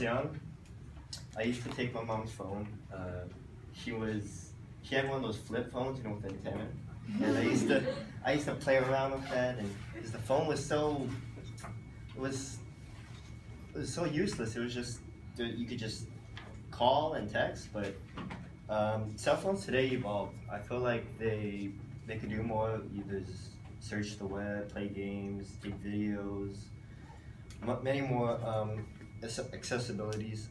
Young, I used to take my mom's phone. She had one of those flip phones, with the antenna, and I used to play around with that, and because the phone was it was so useless. It was just you could just call and text, but cell phones today evolved. I feel like they could do more. Either search the web, play games, take videos, many more accessibilities.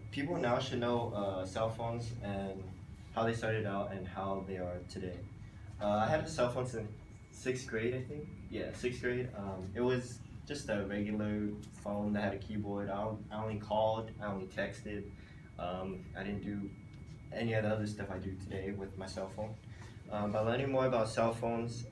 People now should know cell phones and how they started out and how they are today. I had a cell phone since 6th grade, I think. Yeah, 6th grade. It was just a regular phone that had a keyboard. I only called, I only texted. I didn't do any of the other stuff I do today with my cell phone. By learning more about cell phones,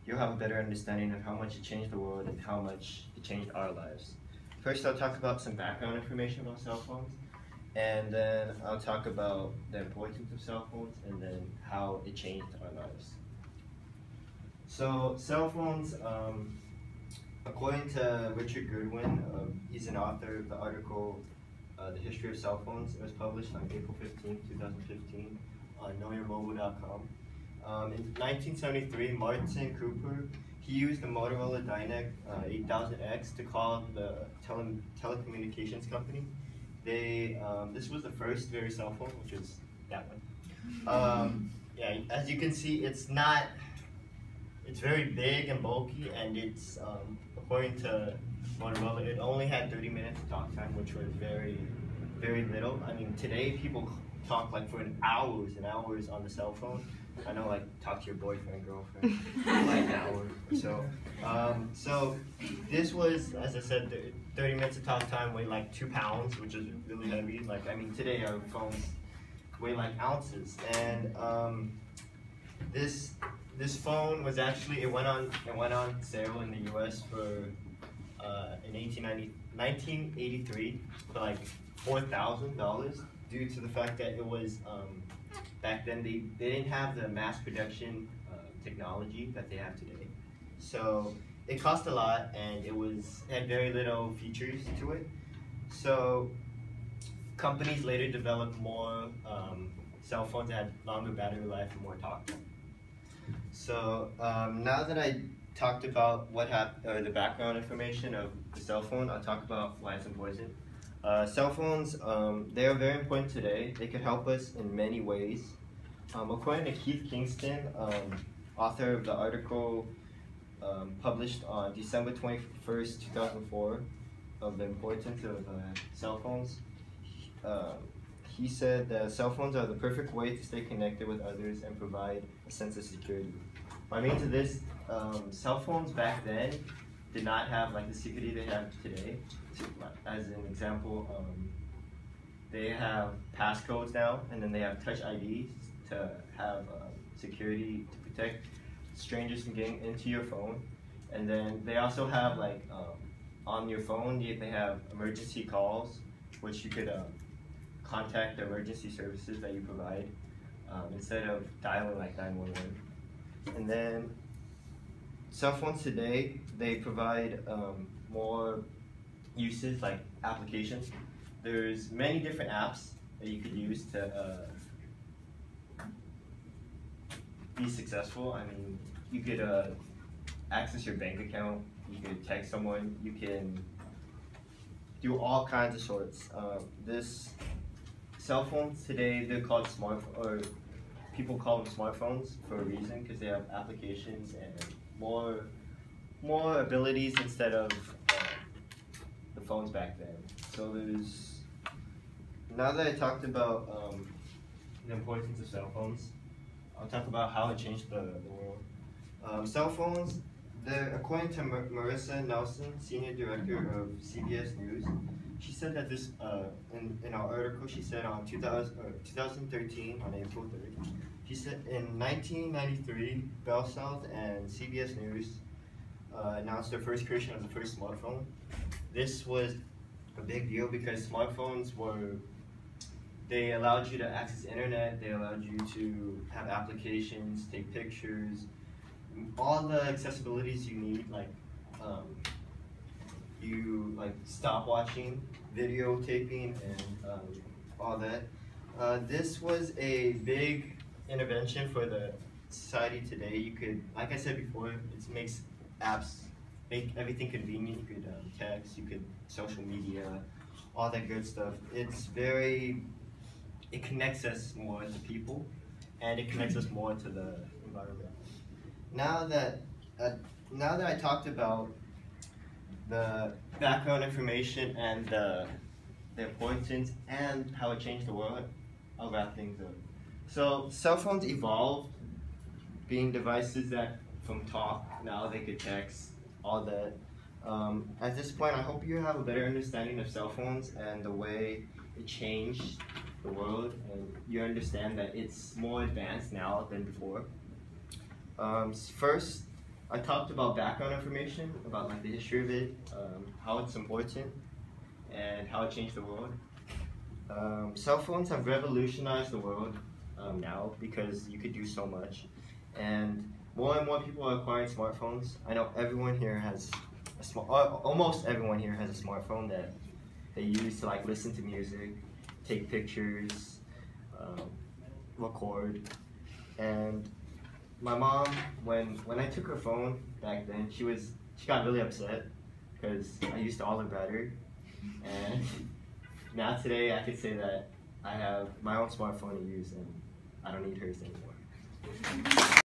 you'll have a better understanding of how much it changed the world and how much it changed our lives. First, I'll talk about some background information about cell phones, and then I'll talk about the importance of cell phones and then how it changed our lives. So, cell phones, according to Richard Goodwin, he's an author of the article, The History of Cell Phones. It was published on April 15, 2015 on knowyourmobile.com. In 1973, Martin Cooper, he used the Motorola Dynec 8000X to call the telecommunications company. This was the first very cell phone, which is that one. Yeah, as you can see, it's very big and bulky, and it's, according to Motorola, it only had 30 minutes of talk time, which was very, very little. I mean, today people talk like for hours and hours on the cell phone. I know, like, talk to your boyfriend, girlfriend, like an hour or so. So this was, as I said, 30 minutes of talk time, weighed like 2 pounds, which is really heavy. Like, I mean, today our phones weigh like ounces. And this phone was actually, it went on sale in the U.S. for in 1983 for like $4,000 due to the fact that it was. Back then, they didn't have the mass production technology that they have today. So it cost a lot, and it had very little features to it. So companies later developed more cell phones that had longer battery life and more talk time. So now that I talked about what happened, or the background information of the cell phone, I'll talk about why it's important. Cell phones, they are very important today. They can help us in many ways. According to Keith Kingston, author of the article published on December 21st, 2004, of the importance of cell phones, he said that cell phones are the perfect way to stay connected with others and provide a sense of security. By means of this, cell phones back then did not have like the security they have today. As an example, they have passcodes now, and then they have touch IDs to have security to protect strangers from getting into your phone. And then they also have like on your phone, they have emergency calls, which you could contact the emergency services that you provide instead of dialing like 911. And then cell phones today, they provide more uses like applications. There's many different apps that you could use to be successful. I mean, you could access your bank account, you could text someone, you can do all kinds of sorts. This cell phones today, they're called or people call them smartphones for a reason, because they have applications and more abilities instead of the phones back then. So now that I talked about the importance of cell phones, I'll talk about how it changed the world. Cell phones, according to Marissa Nelson, Senior Director of CBS News, she said that this, in our article, she said on 2013, on April 3rd, she said in 1993, Bell South and CBS News announced their first creation of the first smartphone. This was a big deal because smartphones they allowed you to access internet, they allowed you to have applications, take pictures, all the accessibilities you need, you stop watching, videotaping, and all that. This was a big intervention for the society today. You could, like I said before, it makes apps, make everything convenient. You could text, you could social media, all that good stuff. It connects us more to people, and it connects us more to the environment. Now that I talked about the background information and the importance and how it changed the world, I'll wrap things up. So cell phones evolved being devices that from talk, now they could text, all that. At this point, I hope you have a better understanding of cell phones and the way it changed the world, and you understand that it's more advanced now than before. First, I talked about background information, about the history of it, how it's important, and how it changed the world. Cell phones have revolutionized the world now because you could do so much, and more people are acquiring smartphones. I know everyone here has almost everyone here has a smartphone that they use to listen to music, take pictures, record, and my mom, when I took her phone back then, she got really upset because I used to all about her, and now today I could say that I have my own smartphone to use and I don't need hers anymore.